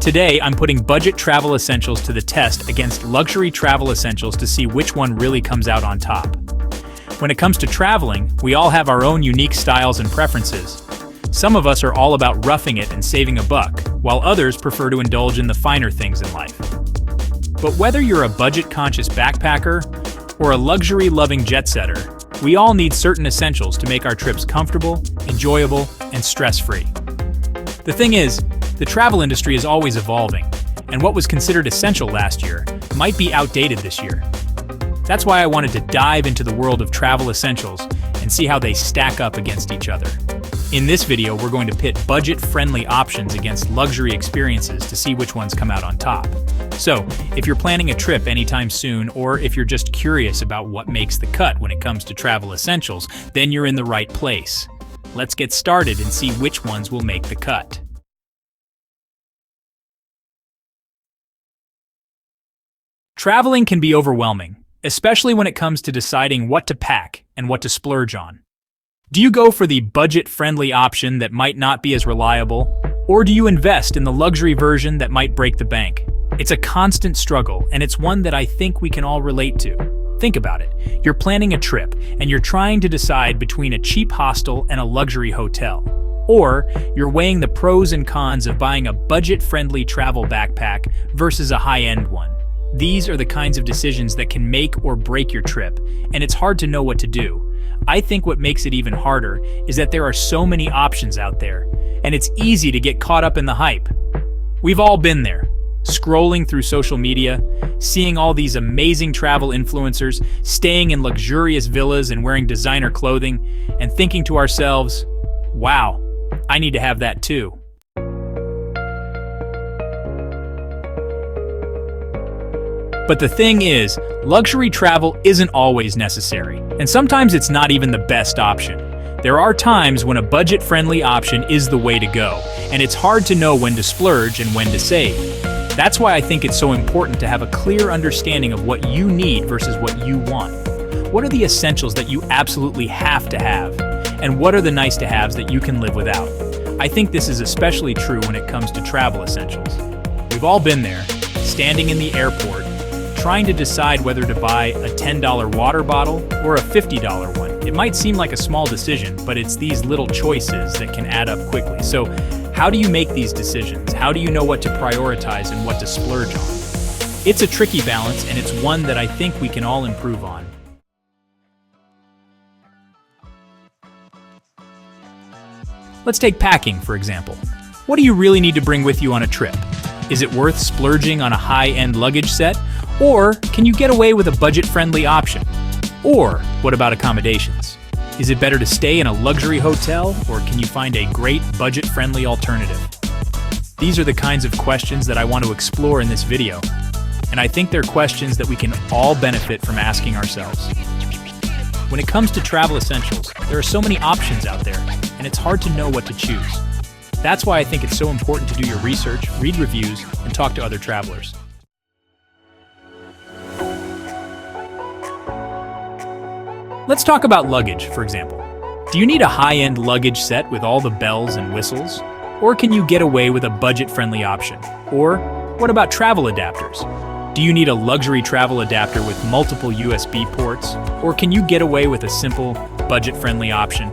Today, I'm putting budget travel essentials to the test against luxury travel essentials to see which one really comes out on top. When it comes to traveling, we all have our own unique styles and preferences. Some of us are all about roughing it and saving a buck, while others prefer to indulge in the finer things in life. But whether you're a budget-conscious backpacker or a luxury-loving jet-setter, we all need certain essentials to make our trips comfortable, enjoyable, and stress-free. The thing is, the travel industry is always evolving, and what was considered essential last year might be outdated this year. That's why I wanted to dive into the world of travel essentials and see how they stack up against each other. In this video, we're going to pit budget-friendly options against luxury experiences to see which ones come out on top. So, if you're planning a trip anytime soon, or if you're just curious about what makes the cut when it comes to travel essentials, then you're in the right place. Let's get started and see which ones will make the cut. Traveling can be overwhelming, especially when it comes to deciding what to pack and what to splurge on. Do you go for the budget-friendly option that might not be as reliable, or do you invest in the luxury version that might break the bank? It's a constant struggle, and it's one that I think we can all relate to. Think about it. You're planning a trip, and you're trying to decide between a cheap hostel and a luxury hotel. Or you're weighing the pros and cons of buying a budget-friendly travel backpack versus a high-end one. These are the kinds of decisions that can make or break your trip, and it's hard to know what to do. I think what makes it even harder is that there are so many options out there, and it's easy to get caught up in the hype. We've all been there, scrolling through social media, seeing all these amazing travel influencers, staying in luxurious villas and wearing designer clothing, and thinking to ourselves, wow, I need to have that too. But the thing is, luxury travel isn't always necessary, and sometimes it's not even the best option. There are times when a budget-friendly option is the way to go, and it's hard to know when to splurge and when to save. That's why I think it's so important to have a clear understanding of what you need versus what you want. What are the essentials that you absolutely have to have, and what are the nice-to-haves that you can live without? I think this is especially true when it comes to travel essentials. We've all been there, standing in the airport, trying to decide whether to buy a $10 water bottle or a $50 one. It might seem like a small decision, but it's these little choices that can add up quickly. So, how do you make these decisions? How do you know what to prioritize and what to splurge on? It's a tricky balance, and it's one that I think we can all improve on. Let's take packing, for example. What do you really need to bring with you on a trip? Is it worth splurging on a high-end luggage set? Or can you get away with a budget-friendly option? Or what about accommodations? Is it better to stay in a luxury hotel, or can you find a great budget-friendly alternative? These are the kinds of questions that I want to explore in this video, and I think they're questions that we can all benefit from asking ourselves. When it comes to travel essentials, there are so many options out there, and it's hard to know what to choose. That's why I think it's so important to do your research, read reviews, and talk to other travelers. Let's talk about luggage, for example. Do you need a high-end luggage set with all the bells and whistles? Or can you get away with a budget-friendly option? Or what about travel adapters? Do you need a luxury travel adapter with multiple USB ports? Or can you get away with a simple, budget-friendly option?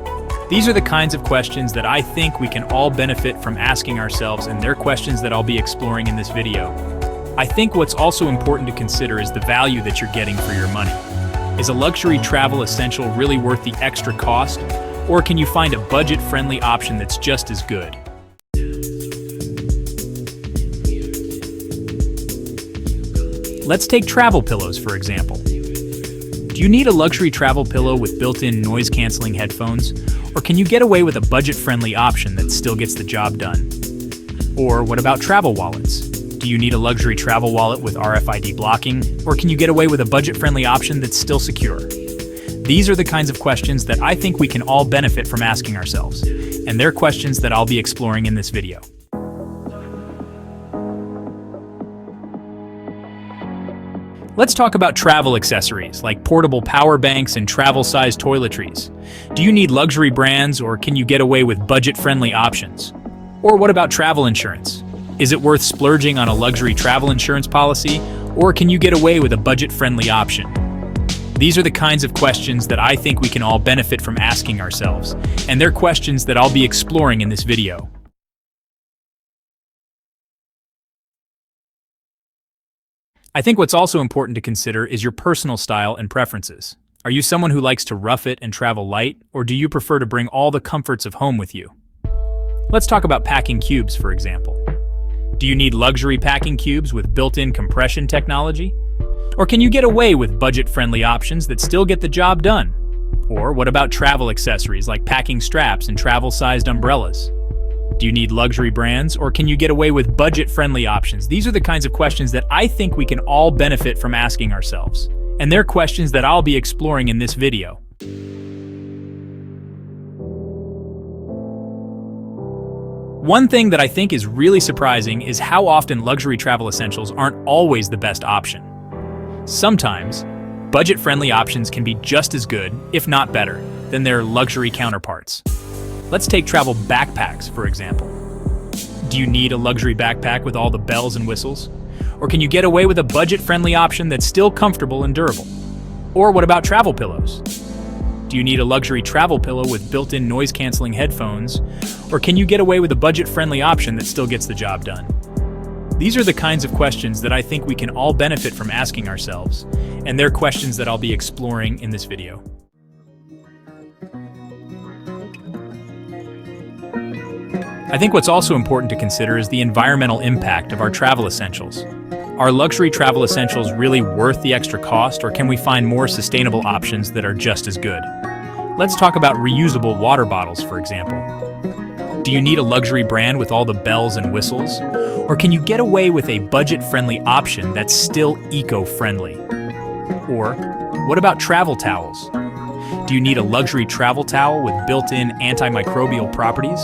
These are the kinds of questions that I think we can all benefit from asking ourselves, and they're questions that I'll be exploring in this video. I think what's also important to consider is the value that you're getting for your money. Is a luxury travel essential really worth the extra cost? Or can you find a budget-friendly option that's just as good? Let's take travel pillows, for example. Do you need a luxury travel pillow with built-in noise-canceling headphones? Or can you get away with a budget-friendly option that still gets the job done? Or what about travel wallets? Do you need a luxury travel wallet with RFID blocking? Or can you get away with a budget-friendly option that's still secure? These are the kinds of questions that I think we can all benefit from asking ourselves, and they're questions that I'll be exploring in this video. Let's talk about travel accessories like portable power banks and travel-sized toiletries. Do you need luxury brands, or can you get away with budget-friendly options? Or what about travel insurance? Is it worth splurging on a luxury travel insurance policy, or can you get away with a budget-friendly option? These are the kinds of questions that I think we can all benefit from asking ourselves, and they're questions that I'll be exploring in this video. I think what's also important to consider is your personal style and preferences. Are you someone who likes to rough it and travel light, or do you prefer to bring all the comforts of home with you? Let's talk about packing cubes, for example. Do you need luxury packing cubes with built-in compression technology? Or can you get away with budget-friendly options that still get the job done? Or what about travel accessories like packing straps and travel-sized umbrellas? Do you need luxury brands, or can you get away with budget-friendly options? These are the kinds of questions that I think we can all benefit from asking ourselves. And they're questions that I'll be exploring in this video. One thing that I think is really surprising is how often luxury travel essentials aren't always the best option. Sometimes, budget-friendly options can be just as good, if not better, than their luxury counterparts. Let's take travel backpacks, for example. Do you need a luxury backpack with all the bells and whistles? Or can you get away with a budget-friendly option that's still comfortable and durable? Or what about travel pillows? Do you need a luxury travel pillow with built-in noise-canceling headphones? Or can you get away with a budget-friendly option that still gets the job done? These are the kinds of questions that I think we can all benefit from asking ourselves, and they're questions that I'll be exploring in this video. I think what's also important to consider is the environmental impact of our travel essentials. Are luxury travel essentials really worth the extra cost, or can we find more sustainable options that are just as good? Let's talk about reusable water bottles, for example. Do you need a luxury brand with all the bells and whistles? Or can you get away with a budget-friendly option that's still eco-friendly? Or what about travel towels? Do you need a luxury travel towel with built-in antimicrobial properties?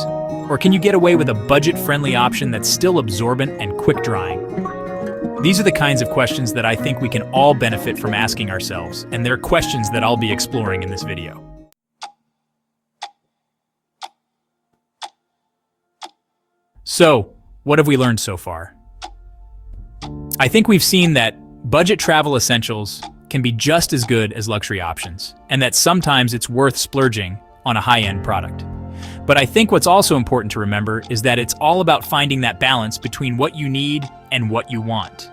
Or can you get away with a budget-friendly option that's still absorbent and quick-drying? These are the kinds of questions that I think we can all benefit from asking ourselves, and they're questions that I'll be exploring in this video. So, what have we learned so far? I think we've seen that budget travel essentials can be just as good as luxury options, and that sometimes it's worth splurging on a high-end product. But I think what's also important to remember is that it's all about finding that balance between what you need and what you want.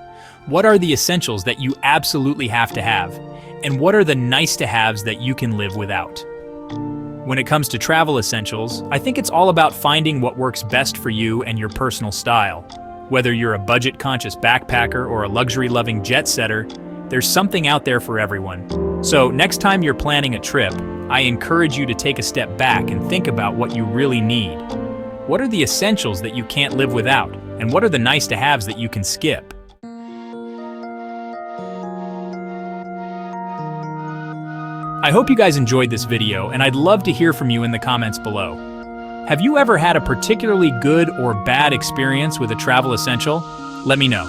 What are the essentials that you absolutely have to have, and what are the nice-to-haves that you can live without? When it comes to travel essentials, I think it's all about finding what works best for you and your personal style. Whether you're a budget-conscious backpacker or a luxury-loving jet-setter, there's something out there for everyone. So next time you're planning a trip, I encourage you to take a step back and think about what you really need. What are the essentials that you can't live without? And what are the nice-to-haves that you can skip? I hope you guys enjoyed this video, and I'd love to hear from you in the comments below. Have you ever had a particularly good or bad experience with a travel essential? Let me know.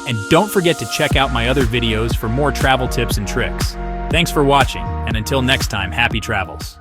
And don't forget to check out my other videos for more travel tips and tricks. Thanks for watching, and until next time, happy travels.